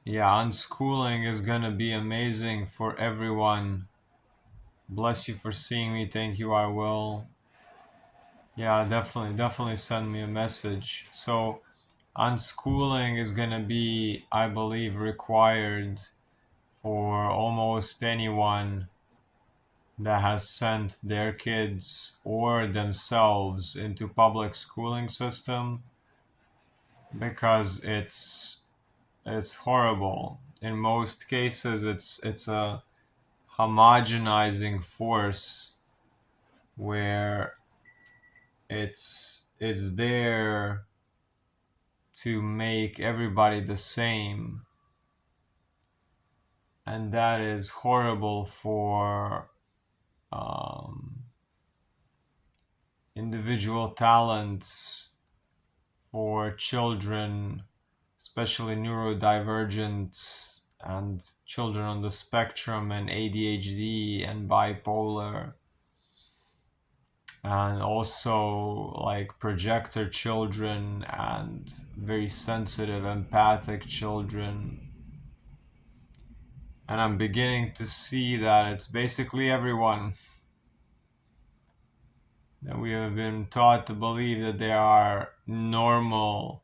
Yeah, unschooling is gonna be amazing for everyone. Bless you for seeing me. Thank you. I will. Yeah, definitely send me a message. So, unschooling is gonna be, I believe, required for almost anyone that has sent their kids or themselves into public schooling system because it's horrible. In most cases, it's a homogenizing force where it's there to make everybody the same, and that is horrible for um, individual talents, for children, especially neurodivergent and children on the spectrum and ADHD and bipolar, and also like projector children and very sensitive, empathic children. And I'm beginning to see that it's basically everyone. That we have been taught to believe that they are normal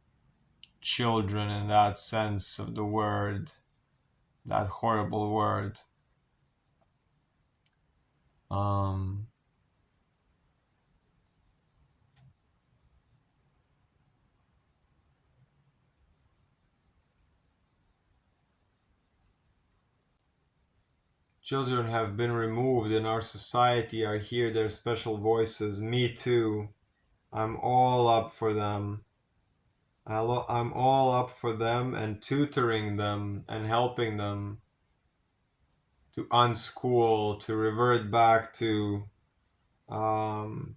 children in that sense of the word, that horrible word. Um, Children have been removed in our society. I hear their special voices. Me too. I'm all up for them. I'm all up for them and tutoring them and helping them to unschool, to revert back to um,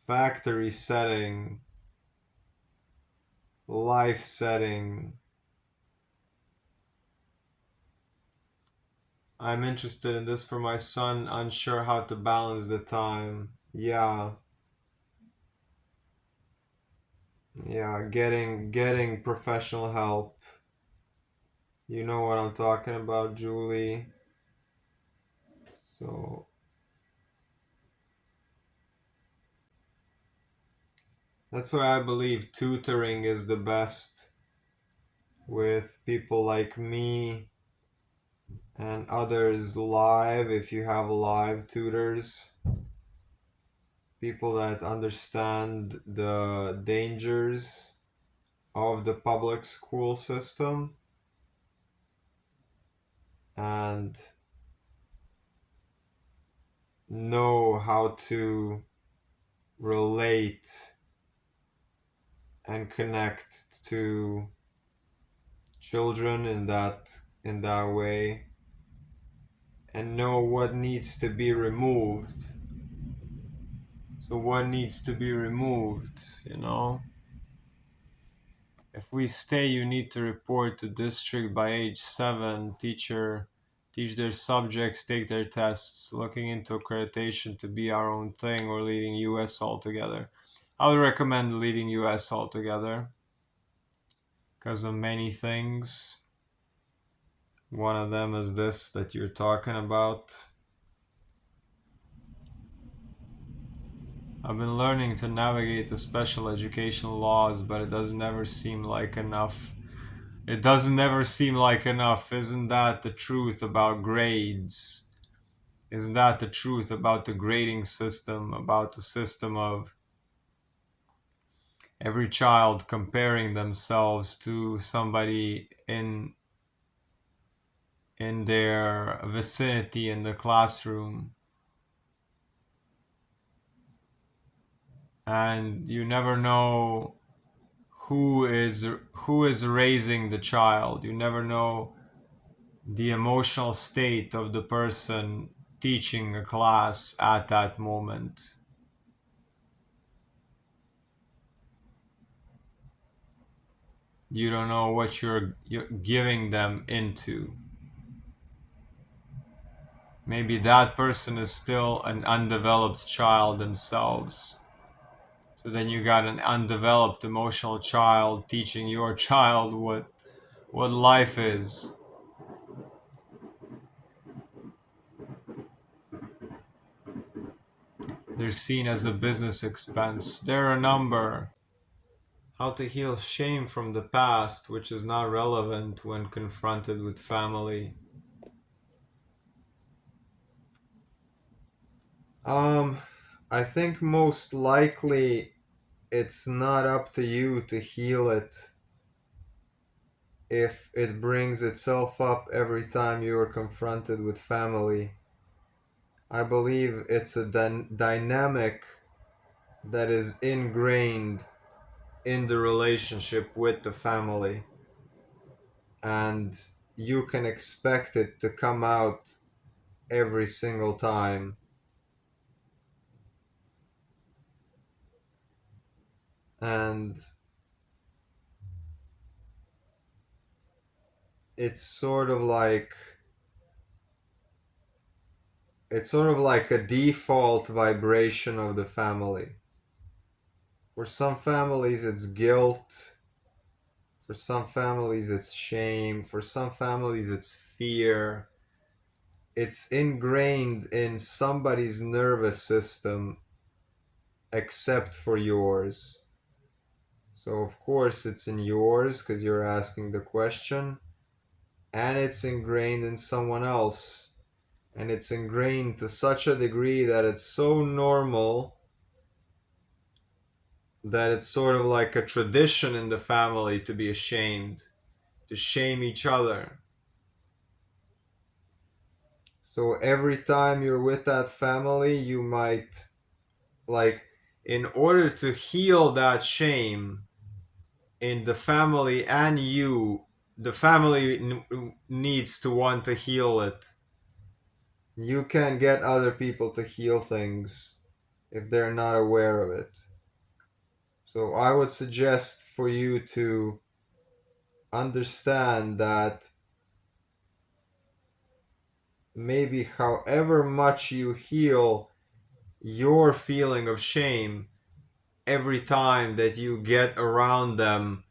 factory setting, life setting. I'm interested in this for my son, unsure how to balance the time. Yeah, yeah, getting professional help. You know what I'm talking about, Julie. So that's why I believe tutoring is the best with people like me and others live, if you have live tutors, people that understand the dangers of the public school system and know how to relate and connect to children in that way and know what needs to be removed. So what needs to be removed, you know? If we stay, you need to report to district by age 7, teacher, teach their subjects, take their tests, looking into accreditation to be our own thing or leaving US altogether. I would recommend leaving US altogether because of many things. One of them is this that you're talking about. I've been learning to navigate the special educational laws, but it doesn't ever seem like enough. It doesn't ever seem like enough. Isn't that the truth about grades? Isn't that the truth about the grading system, about the system of every child comparing themselves to somebody in their vicinity in the classroom? And you never know who is raising the child. You never know the emotional state of the person teaching a class at that moment. You don't know what you're giving them into. Maybe that person is still an undeveloped child themselves. So then you got an undeveloped emotional child teaching your child what life is. They're seen as a business expense. There are a number. How to heal shame from the past, which is not relevant when confronted with family. Um, I think most likely it's not up to you to heal it if it brings itself up every time you are confronted with family. I believe it's a dynamic that is ingrained in the relationship with the family, and you can expect it to come out every single time. And it's sort of like a default vibration of the family. For some families it's guilt, for some families it's shame, for some families it's fear. It's ingrained in somebody's nervous system except for yours. So of course it's in yours because you're asking the question, and it's ingrained in someone else. And it's ingrained to such a degree that it's so normal that it's sort of like a tradition in the family to be ashamed, to shame each other. So every time you're with that family, you might, like, in order to heal that shame in the family and you, the family needs to want to heal it. You can get other people to heal things if they're not aware of it. So I would suggest for you to understand that maybe however much you heal your feeling of shame every time that you get around them,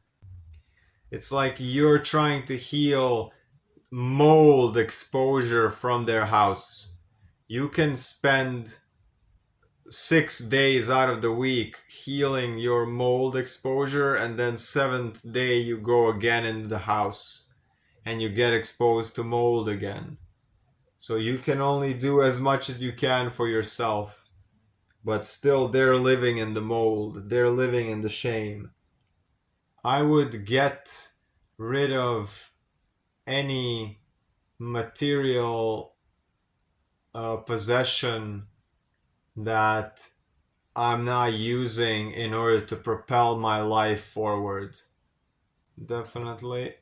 it's like you're trying to heal mold exposure from their house. You can spend 6 days out of the week healing your mold exposure, and then seventh day you go again in the house and you get exposed to mold again. So you can only do as much as you can for yourself, but still they're living in the mold, they're living in the shame. I would get rid of any material possession that I'm not using in order to propel my life forward. Definitely.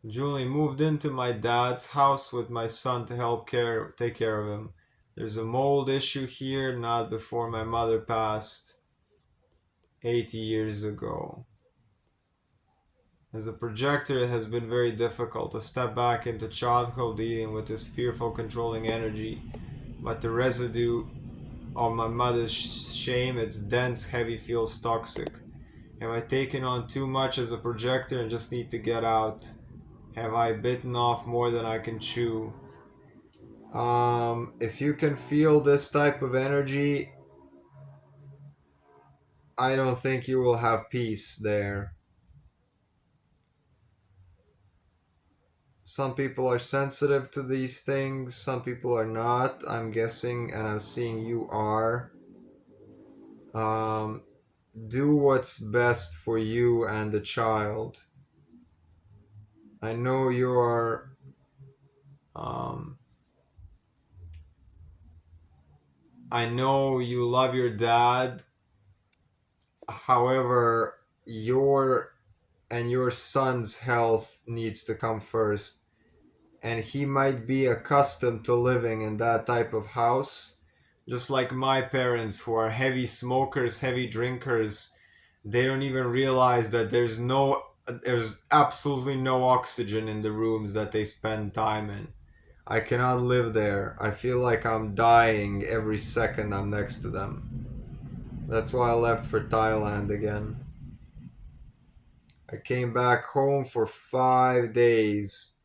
Julie moved into my dad's house with my son to take care of him. There's a mold issue here, not before my mother passed 80 years ago. As a projector, it has been very difficult to step back into childhood dealing with this fearful, controlling energy. But the residue of my mother's shame, it's dense, heavy, feels toxic. Have I taken on too much as a projector and just need to get out? Have I bitten off more than I can chew? If you can feel this type of energy, I don't think you will have peace there. Some people are sensitive to these things, some people are not. I'm guessing and I'm seeing you are. Um, do what's best for you and the child. I know you are. Um, I know you love your dad. However, your son's health needs to come first. And he might be accustomed to living in that type of house. Just like my parents, who are heavy smokers, heavy drinkers, they don't even realize that there's absolutely no oxygen in the rooms that they spend time in. I cannot live there. I feel like I'm dying every second I'm next to them. That's why I left for Thailand again. I came back home for 5 days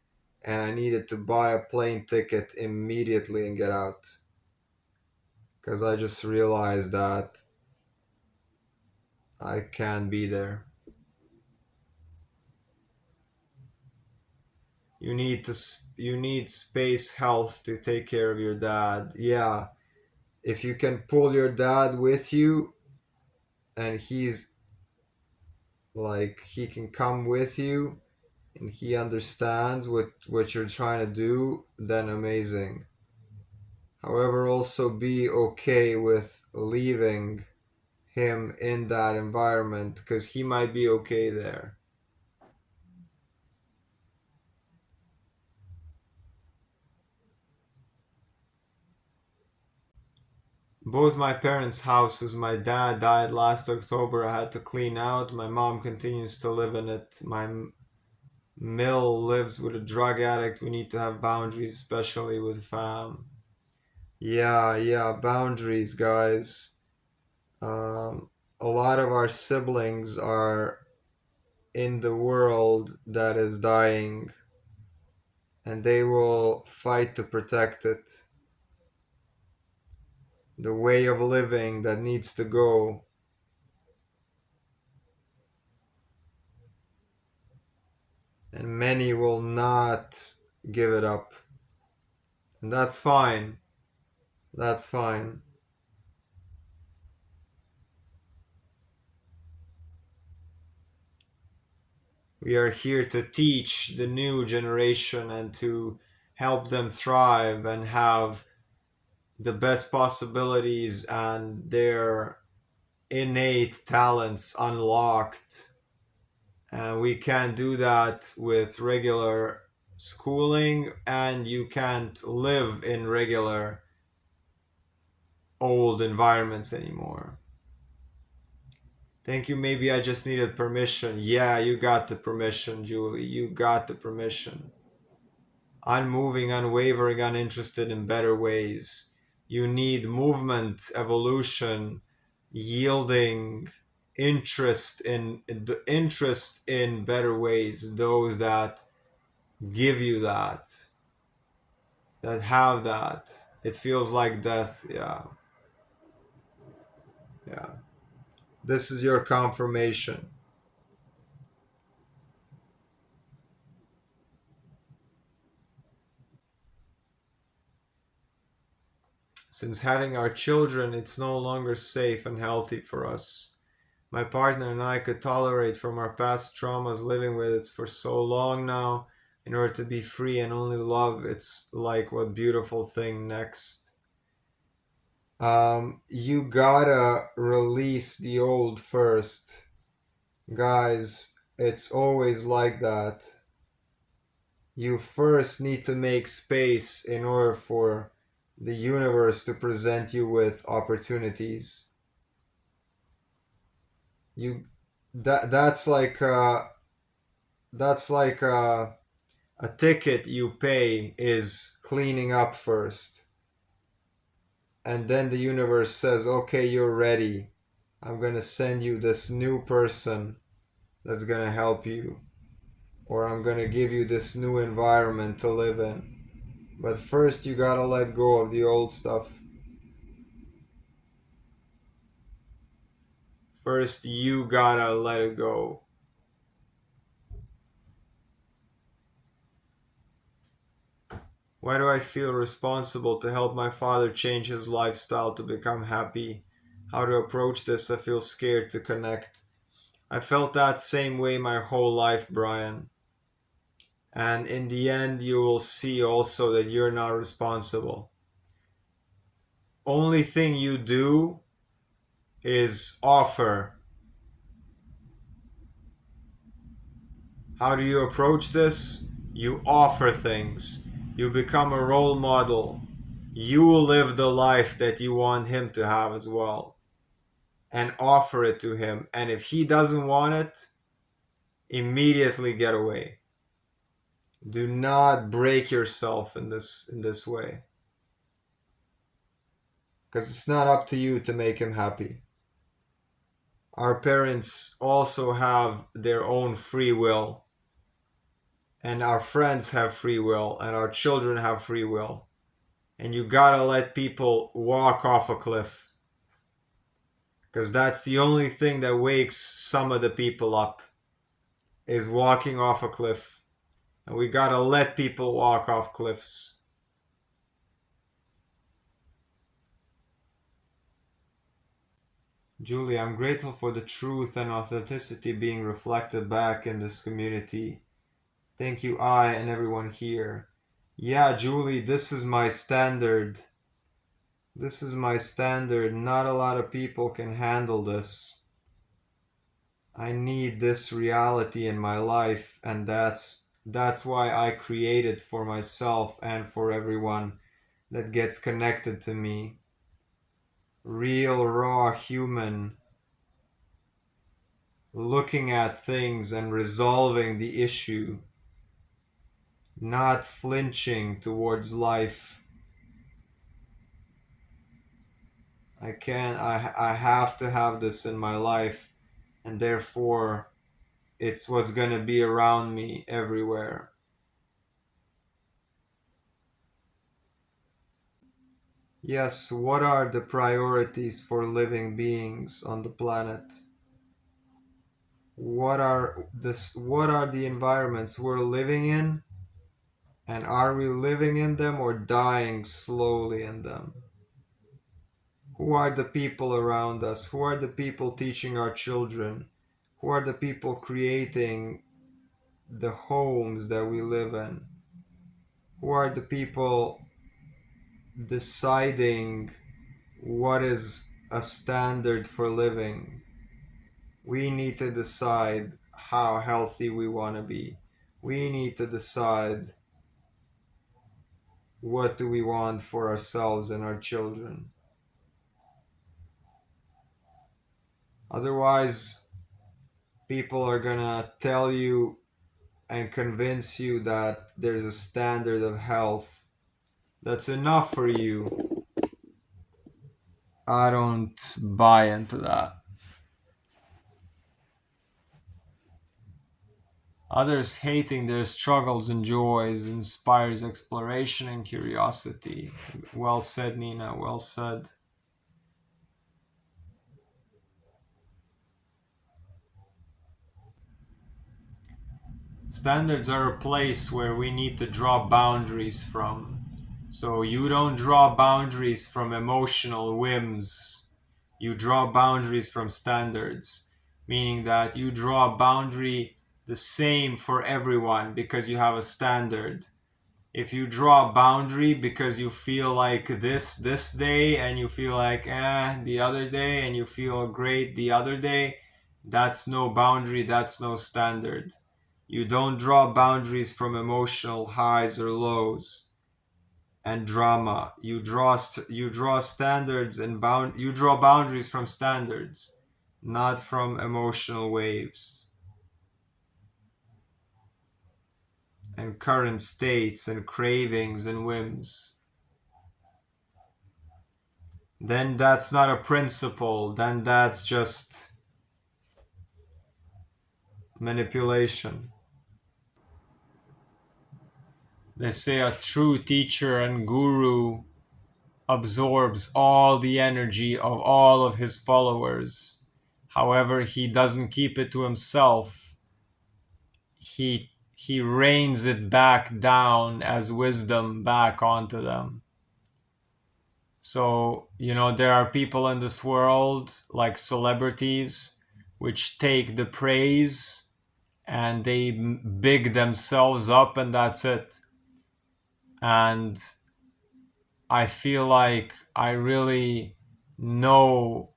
and I needed to buy a plane ticket immediately and get out because I just realized that I can't be there. You need space health to take care of your dad. Yeah, if you can pull your dad with you and he's like he can come with you and he understands what you're trying to do, then amazing. However, also be okay with leaving him in that environment because he might be okay there. Both my parents' houses, my dad died last October. I had to clean out. My mom continues to live in it. My mill lives with a drug addict. We need to have boundaries, especially with fam. Yeah, yeah, boundaries, guys. A lot of our siblings are in the world that is dying, and they will fight to protect it. The way of living that needs to go, and many will not give it up. And that's fine. That's fine. We are here to teach the new generation and to help them thrive and have the best possibilities and their innate talents unlocked. And we can't do that with regular schooling, and you can't live in regular old environments anymore. Thank you. Maybe I just needed permission. Yeah, you got the permission, Julie. You got the permission. Unmoving, unwavering, uninterested in better ways. You need movement, evolution, yielding, interest in better ways. Those that give you that have that. It feels like death. Yeah, yeah. This is your confirmation. Since having our children, it's no longer safe and healthy for us. My partner and I could tolerate from our past traumas living with it for so long now in order to be free and only love. It's like what beautiful thing next. You gotta release the old first. Guys, it's always like that. You first need to make space in order for the universe to present you with opportunities. You that that's like a ticket you pay is cleaning up first. And then the universe says, "Okay, you're ready. I'm going to send you this new person that's going to help you, or I'm going to give you this new environment to live in." But first you got to let go of the old stuff. First, you gotta let it go. Why do I feel responsible to help my father change his lifestyle to become happy? How to approach this? I feel scared to connect. I felt that same way my whole life, Brian. And in the end, you will see also that you're not responsible. Only thing you do is offer. How do you approach this? You offer things. You become a role model. You will live the life that you want him to have as well and offer it to him. And if he doesn't want it, immediately get away. Do not break yourself in this way because it's not up to you to make him happy. Our parents also have their own free will, and our friends have free will, and our children have free will. And you gotta let people walk off a cliff, because that's the only thing that wakes some of the people up, is walking off a cliff. And we gotta let people walk off cliffs. Julie, I'm grateful for the truth and authenticity being reflected back in this community. Thank you, I and everyone here. Yeah, Julie, this is my standard. This is my standard. Not a lot of people can handle this. I need this reality in my life, and that's why I create it for myself and for everyone that gets connected to me. Real, raw, human, looking at things and resolving the issue, not flinching towards life. I have to have this in my life, and therefore it's what's gonna be around me everywhere. Yes, what are the priorities for living beings on the planet? What are the environments we're living in? And are we living in them or dying slowly in them? Who are the people around us? Who are the people teaching our children? Who are the people creating the homes that we live in? Who are the people deciding what is a standard for living? We need to decide how healthy we want to be. We need to decide what do we want for ourselves and our children. Otherwise, people are gonna tell you and convince you that there's a standard of health that's enough for you. I don't buy into that. Others hating their struggles and joys inspires exploration and curiosity. Well said, Nina, well said. Standards are a place where we need to draw boundaries from. So you don't draw boundaries from emotional whims. You draw boundaries from standards, meaning that you draw a boundary the same for everyone because you have a standard. If you draw a boundary because you feel like this day and you feel like the other day and you feel great the other day, that's no boundary, that's no standard. You don't draw boundaries from emotional highs or lows and drama. You draw standards and you draw boundaries from standards, not from emotional waves and current states and cravings and whims. Then that's not a principle, then that's just manipulation. They say a true teacher and guru absorbs all the energy of all of his followers. However, he doesn't keep it to himself. He rains it back down as wisdom back onto them. So, there are people in this world, like celebrities, which take the praise and they big themselves up, and that's it. And I feel like I really know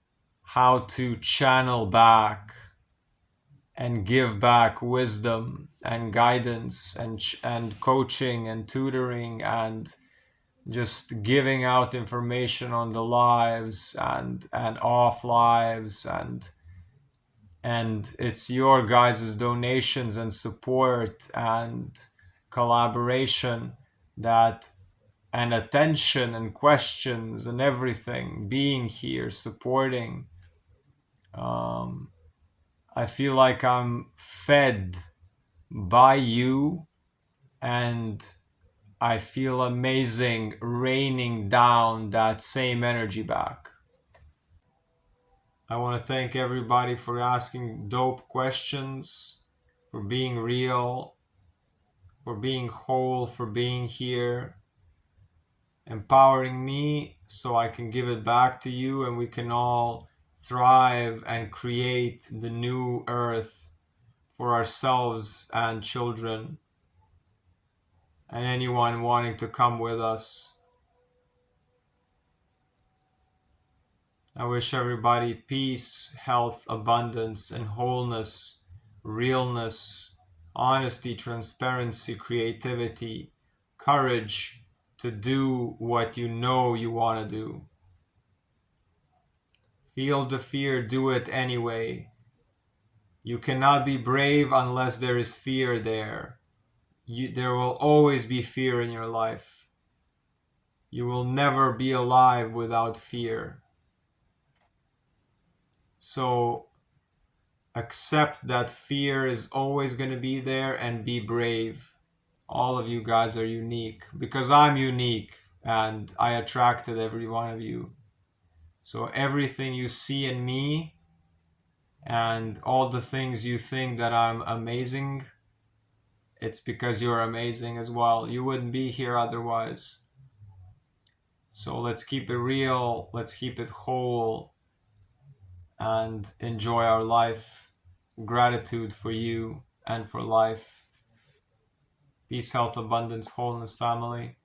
how to channel back and give back wisdom and guidance and coaching and tutoring and just giving out information on the lives and off lives, and it's your guys' donations and support and collaboration that and attention and questions and everything, being here supporting Um, I feel like I'm fed by you, and I feel amazing raining down that same energy back. I want to thank everybody for asking dope questions, for being real, for being whole, for being here, empowering me so I can give it back to you and we can all thrive and create the new earth for ourselves and children and anyone wanting to come with us. I wish everybody peace, health, abundance, and wholeness, realness, honesty, transparency, creativity, courage to do what you know you want to do. Feel the fear, do it anyway. You cannot be brave unless there is fear there. There will always be fear in your life. You will never be alive without fear. So accept that fear is always going to be there and be brave. All of you guys are unique because I'm unique and I attracted every one of you. So everything you see in me and all the things you think that I'm amazing, it's because you're amazing as well. You wouldn't be here otherwise. So let's keep it real, let's keep it whole, and enjoy our life. Gratitude for you and for life. Peace, health, abundance, wholeness, family.